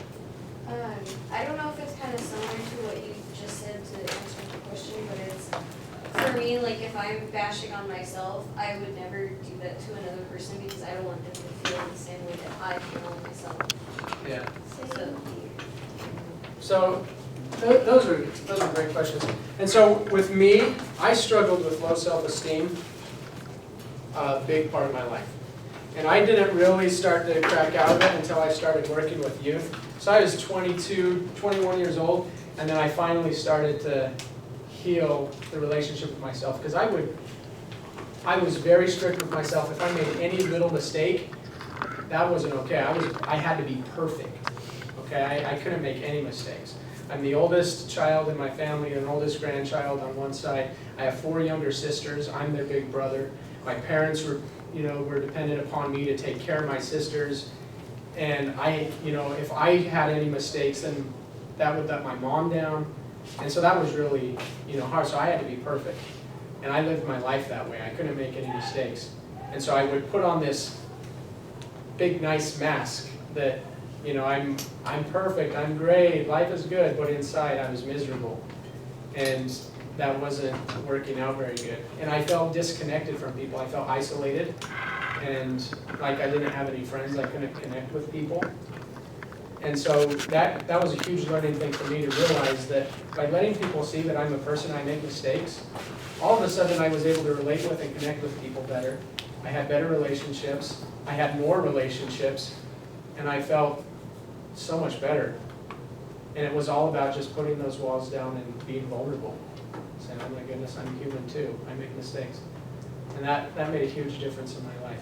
I don't know if it's kind of similar to what you just said to answer the question, but it's, for me, like if I'm bashing on myself, I would never do that to another person because I don't want them to feel the same way that I feel on myself. Yeah. So, So those are great questions. And so with me, I struggled with low self-esteem a big part of my life. And I didn't really start to crack out of it until I started working with youth. So I was 22, 21 years old, and then I finally started to heal the relationship with myself. Because I was very strict with myself. If I made any little mistake, that wasn't okay. I had to be perfect. Okay, I couldn't make any mistakes. I'm the oldest child in my family, an oldest grandchild on one side. I have 4 younger sisters. I'm their big brother. My parents were dependent upon me to take care of my sisters. And if I had any mistakes, then that would let my mom down. And so that was really, hard. So I had to be perfect. And I lived my life that way. I couldn't make any mistakes. And so I would put on this big, nice mask that, I'm perfect, I'm great, life is good, but inside I was miserable. And that wasn't working out very good. And I felt disconnected from people. I felt isolated. And like I didn't have any friends. I couldn't connect with people. And so that was a huge learning thing for me to realize that by letting people see that I'm a person, I make mistakes, all of a sudden I was able to relate with and connect with people better. I had better relationships. I had more relationships. And I felt so much better. And it was all about just putting those walls down and being vulnerable. Saying, oh my goodness, I'm human too. I make mistakes. And that made a huge difference in my life.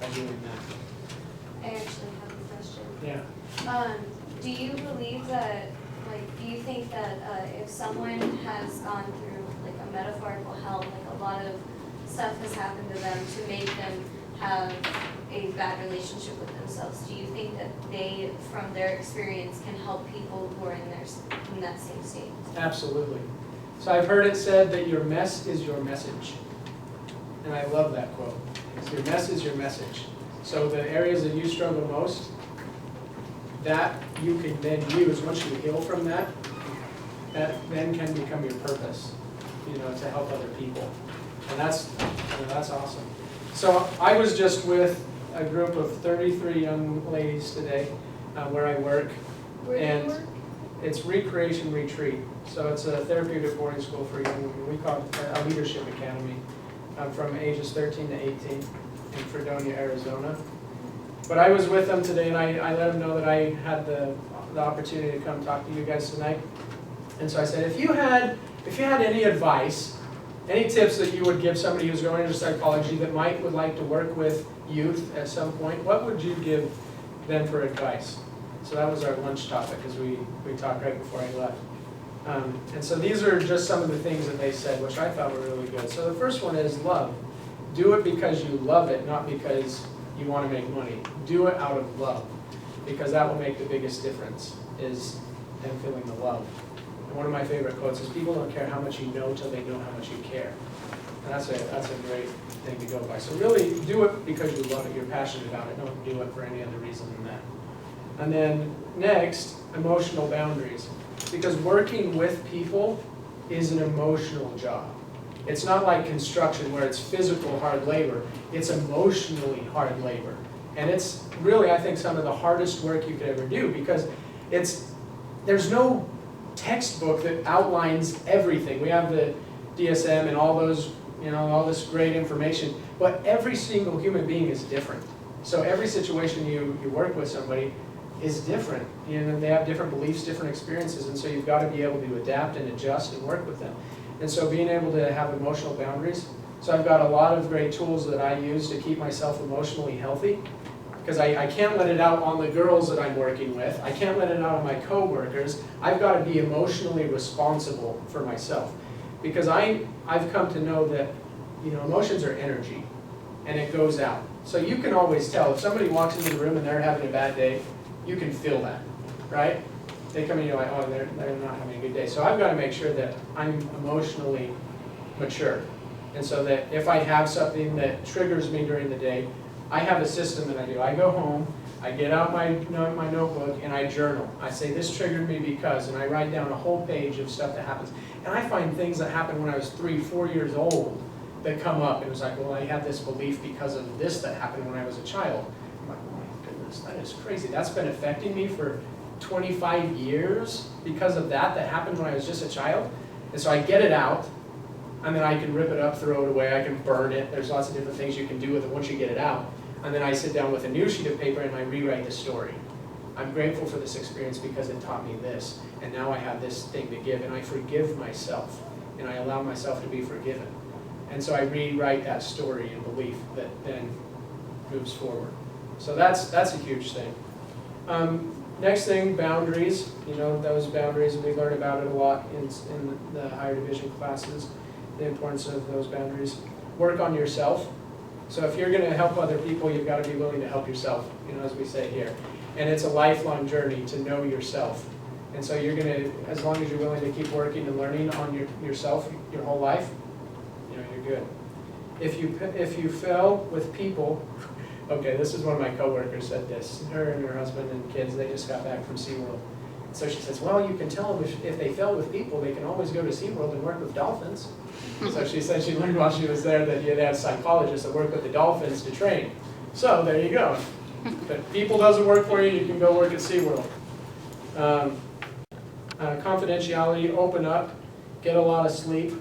by doing that. I actually have a question. Yeah. Do you believe that, like, do you think that if someone has gone through like a metaphorical hell, like a lot of stuff has happened to them to make them have a bad relationship with themselves, do you think that they, from their experience, can help people who are in that same state? Absolutely. So I've heard it said that your mess is your message. And I love that quote. So your mess is your message. So the areas that you struggle most, that you can then use, once you heal from that, that then can become your purpose, to help other people. And that's awesome. So I was just with a group of 33 young ladies today where I work. Where do And you work? it's Recreation Retreat. So it's a therapeutic boarding school for young women. We call it a leadership academy from ages 13 to 18 in Fredonia, Arizona. But I was with them today and I let them know that I had the opportunity to come talk to you guys tonight. And so I said, if you had any advice, any tips that you would give somebody who's going into psychology that would like to work with youth at some point, what would you give them for advice? So that was our lunch topic as we talked right before I left. And so these are just some of the things that they said, which I thought were really good. So the first one is love. Do it because you love it, not because you want to make money. Do it out of love, because that will make the biggest difference, is them feeling the love. And one of my favorite quotes is, people don't care how much you know till they know how much you care. And that's a great thing to go by. So really, do it because you love it, you're passionate about it. Don't do it for any other reason than that. And then next, emotional boundaries. Because working with people is an emotional job. It's not like construction where it's physical hard labor. It's emotionally hard labor. And it's really, I think, some of the hardest work you could ever do, because there's no textbook that outlines everything. We have the DSM and all those, all this great information, but every single human being is different. So every situation you work with somebody is different. They have different beliefs, different experiences, and so you've got to be able to adapt and adjust and work with them. And so being able to have emotional boundaries. So I've got a lot of great tools that I use to keep myself emotionally healthy, because I can't let it out on the girls that I'm working with. I can't let it out on my coworkers. I've got to be emotionally responsible for myself, because I've come to know that emotions are energy, and it goes out. So you can always tell if somebody walks into the room and they're having a bad day. You can feel that, right? They come in, you're like, oh, they're not having a good day. So I've got to make sure that I'm emotionally mature. And so that if I have something that triggers me during the day, I have a system that I do. I go home, I get out my notebook, and I journal. I say, this triggered me because, and I write down a whole page of stuff that happens. And I find things that happened when I was 3, 4 years old that come up. It was like, well, I had this belief because of this that happened when I was a child. I'm like, oh my goodness, that is crazy. That's been affecting me for 25 years because of that happened when I was just a child. And so I get it out, and then I can rip it up, throw it away, I can burn it. There's lots of different things you can do with it once you get it out. And then I sit down with a new sheet of paper and I rewrite the story. I'm grateful for this experience because it taught me this, and now I have this thing to give, and I forgive myself, and I allow myself to be forgiven. And so I rewrite that story and belief that then moves forward. So that's a huge thing. Next thing, boundaries. Those boundaries, and we learn about it a lot in the higher division classes, the importance of those boundaries. Work on yourself. So if you're going to help other people, you've got to be willing to help yourself, as we say here. And it's a lifelong journey to know yourself. And so you're going to, as long as you're willing to keep working and learning on yourself your whole life, you're good. If you fail with people, okay, this is one of my coworkers said this. Her and her husband and kids, they just got back from SeaWorld. So she says, well, you can tell them if they fail with people, they can always go to SeaWorld and work with dolphins. So she said she learned while she was there that they have psychologists that work with the dolphins to train. So there you go. If people doesn't work for you, you can go work at SeaWorld. Confidentiality, open up, get a lot of sleep,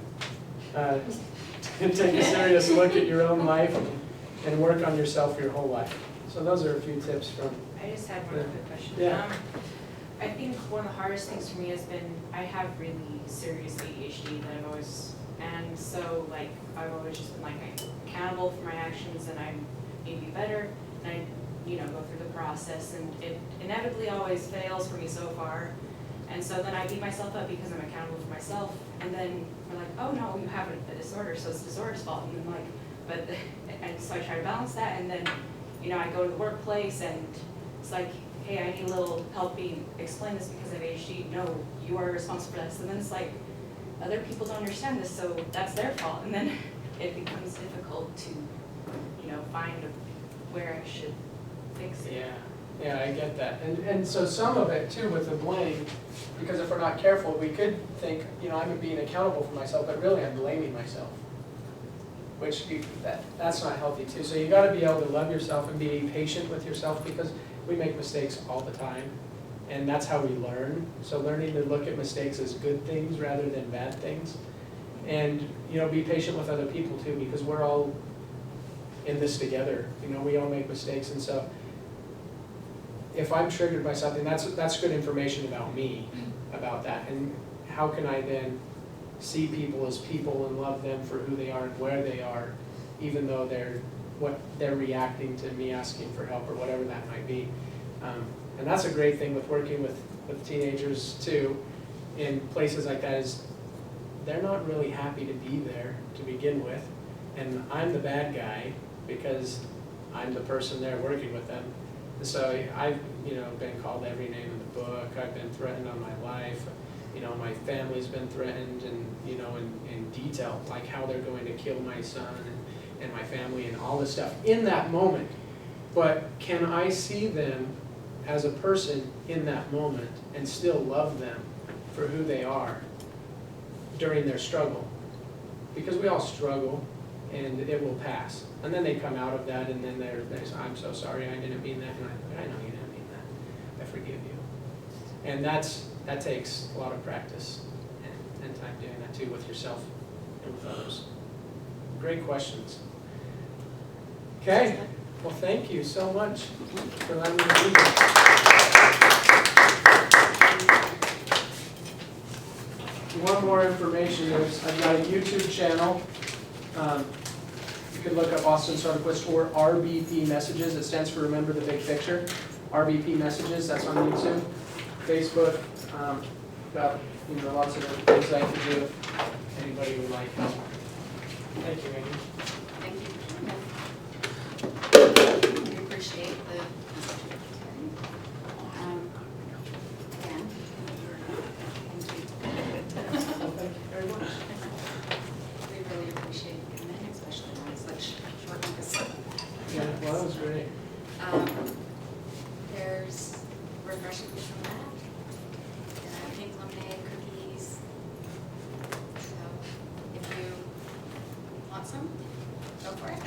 take a serious look at your own life, and work on yourself your whole life. So those are a few tips from... I just had one quick question. Yeah. I think one of the hardest things for me has been, I have really serious ADHD that I've always, and so I've always just been accountable for my actions, and I'm need to be better, and I, go through the process, and it inevitably always fails for me so far. And so then I beat myself up because I'm accountable for myself, and then we're like, oh no, you have a disorder, so it's the disorder's fault, and then and so I try to balance that, and then, I go to the workplace, and it's like, hey, I need a little help being, explain this because I have ADHD, no, you are responsible for this, and then it's like, other people don't understand this, so that's their fault, and then it becomes difficult to, find where I should fix it. Yeah, I get that. And so some of it too with the blame, because if we're not careful, we could think, I'm being accountable for myself, but really I'm blaming myself. Which that's not healthy too. So you gotta be able to love yourself and be patient with yourself, because we make mistakes all the time. And that's how we learn. So learning to look at mistakes as good things rather than bad things. And be patient with other people too, because we're all in this together. We all make mistakes, and so if I'm triggered by something, that's good information about me, about that. And how can I then see people as people and love them for who they are and where they are, even though they're reacting to me asking for help or whatever that might be. And that's a great thing with working with teenagers too, in places like that, is they're not really happy to be there to begin with. And I'm the bad guy because I'm the person there working with them. And so I've been called every name in the book. I've been threatened on my life. My family's been threatened, and in detail, like how they're going to kill my son and my family and all this stuff in that moment. But can I see them as a person in that moment and still love them for who they are during their struggle? Because we all struggle, and it will pass. And then they come out of that, and then they say, I'm so sorry, I didn't mean that. And I know you didn't mean that. I forgive you. And that takes a lot of practice and time doing that too, with yourself and with others. Great questions. Okay, well, thank you so much for letting me be here. One more information is I've got a YouTube channel. You can look up Austin Soderquist or RBP Messages. It stands for Remember the Big Picture. RBP Messages, that's on YouTube. Facebook, got lots of different things I can do if anybody would like help. Thank you, Amy. Thank you. We appreciate the again. Well, thank you very much. We really appreciate you coming in, especially on such short notice. Yeah, well, that was great. There's refreshments from that. Pink lemonade, cookies. So if you want some, go for it.